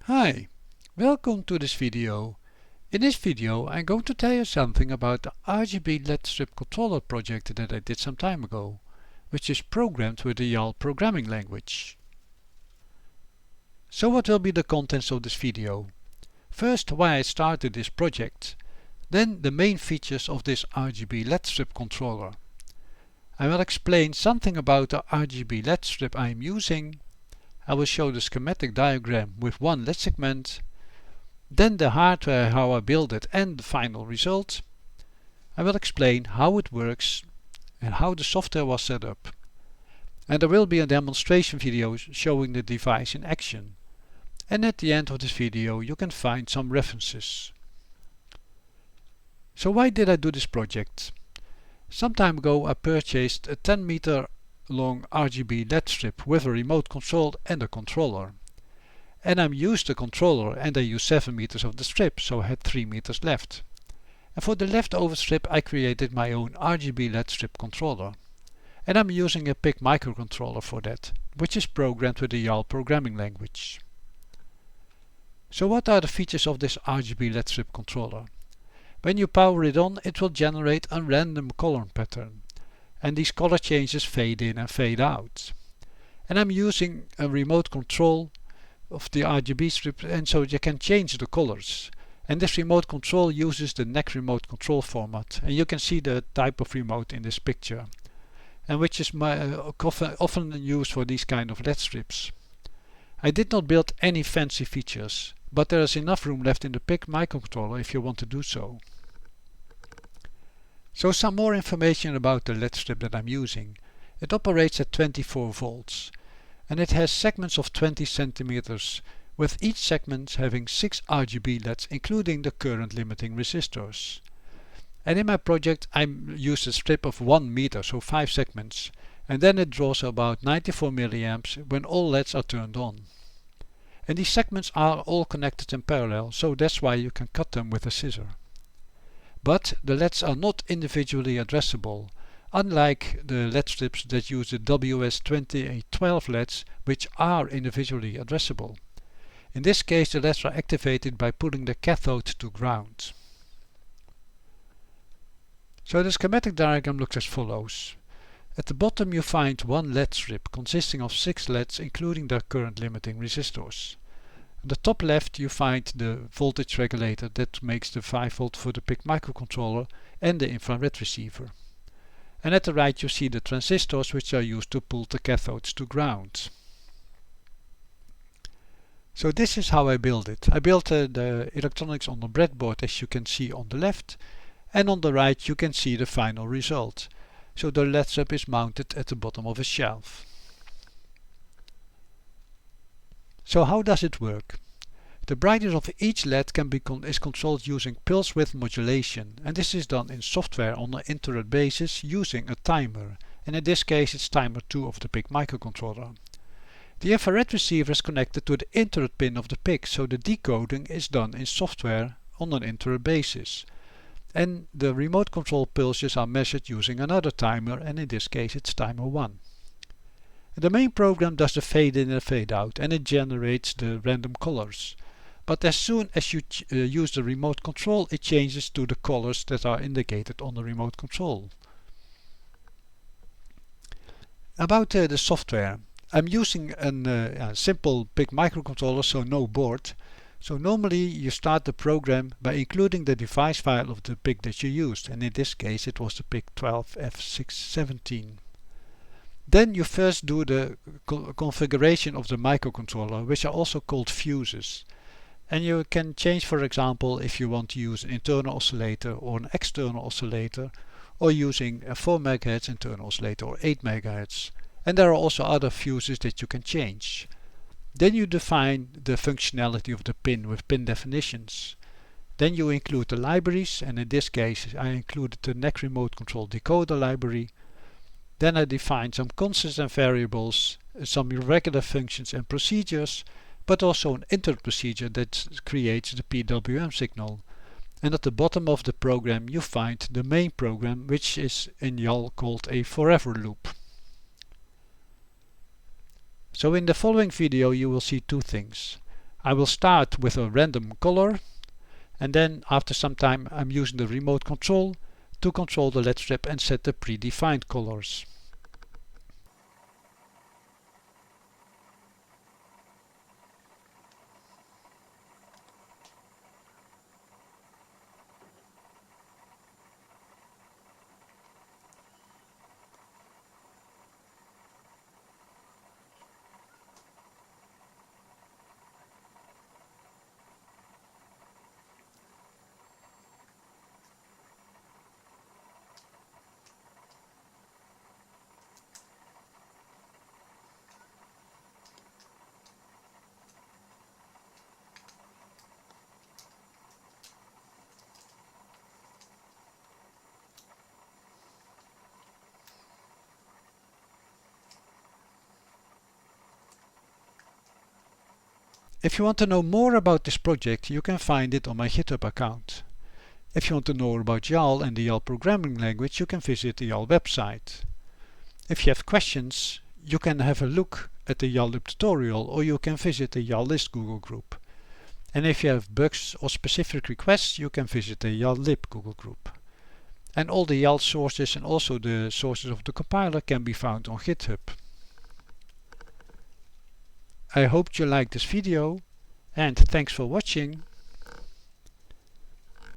Hi, welcome to this video. In this video I'm going to tell you something about the RGB LED Strip Controller project that I did some time ago, which is programmed with the YAL programming language. So what will be the contents of this video? First, why I started this project. Then the main features of this RGB LED Strip Controller. I will explain something about the RGB LED strip I am using. I will show the schematic diagram with one LED segment, then the hardware, how I build it, and the final result. I will explain how it works and how the software was set up. And there will be a demonstration video showing the device in action. And at the end of this video you can find some references. So why did I do this project? Some time ago I purchased a 10 meter long RGB LED strip with a remote control and a controller. And I used the controller and I used 7 meters of the strip, so I had 3 meters left. And for the leftover strip I created my own RGB LED strip controller. And I'm using a PIC Microcontroller for that, which is programmed with the YAL programming language. So what are the features of this RGB LED strip controller? When you power it on, it will generate a random color pattern. And these color changes fade in and fade out. And I'm using a remote control of the RGB strip, and so you can change the colors. And this remote control uses the NEC remote control format, and you can see the type of remote in this picture, and which is often used for these kind of LED strips. I did not build any fancy features, but there is enough room left in the PIC microcontroller if you want to do so. So some more information about the LED strip that I'm using. It operates at 24 volts and it has segments of 20 centimeters, with each segment having 6 RGB LEDs including the current limiting resistors. And in my project I used a strip of 1 meter, so 5 segments, and then it draws about 94 milliamps when all LEDs are turned on. And these segments are all connected in parallel, so that's why you can cut them with a scissor. But the LEDs are not individually addressable, unlike the LED strips that use the WS2812 LEDs, which are individually addressable. In this case the LEDs are activated by putting the cathode to ground. So the schematic diagram looks as follows. At the bottom you find one LED strip consisting of 6 LEDs including their current limiting resistors. At the top left you find the voltage regulator that makes the 5 volt for the PIC microcontroller and the infrared receiver. And at the right you see the transistors which are used to pull the cathodes to ground. So this is how I built it. I built the electronics on the breadboard, as you can see on the left, and on the right you can see the final result. So the LED strip is mounted at the bottom of a shelf. So how does it work? The brightness of each LED is controlled using pulse width modulation, and this is done in software on an inter-LED basis using a timer, and in this case it's timer 2 of the PIC microcontroller. The infrared receiver is connected to the inter-LED pin of the PIC, so the decoding is done in software on an inter-LED basis. And the remote control pulses are measured using another timer, and in this case it's timer 1. The main program does the fade in and fade out, and it generates the random colors. But as soon as you use the remote control, it changes to the colors that are indicated on the remote control. About the software. I'm using a simple PIC microcontroller, so no board. So normally you start the program by including the device file of the PIC that you used, and in this case it was the PIC 12F617. Then you first do the configuration of the microcontroller, which are also called fuses. And you can change, for example, if you want to use an internal oscillator or an external oscillator, or using a 4 MHz internal oscillator or 8 MHz. And there are also other fuses that you can change. Then you define the functionality of the pin with pin definitions. Then you include the libraries, and in this case I included the NEC remote control decoder library. Then I define some constants and variables, some irregular functions and procedures, but also an inter-LED procedure that creates the PWM signal. And at the bottom of the program you find the main program, which is in YAL called a forever loop. So in the following video you will see two things. I will start with a random color, and then after some time I'm using the remote control to control the LED strip and set the predefined colors. If you want to know more about this project, you can find it on my GitHub account. If you want to know more about YAL and the YAL programming language, you can visit the YAL website. If you have questions, you can have a look at the YAL lib tutorial, or you can visit the YAL list Google group. And if you have bugs or specific requests, you can visit the YAL lib Google group. And all the YAL sources and also the sources of the compiler can be found on GitHub. I hope you liked this video, and thanks for watching.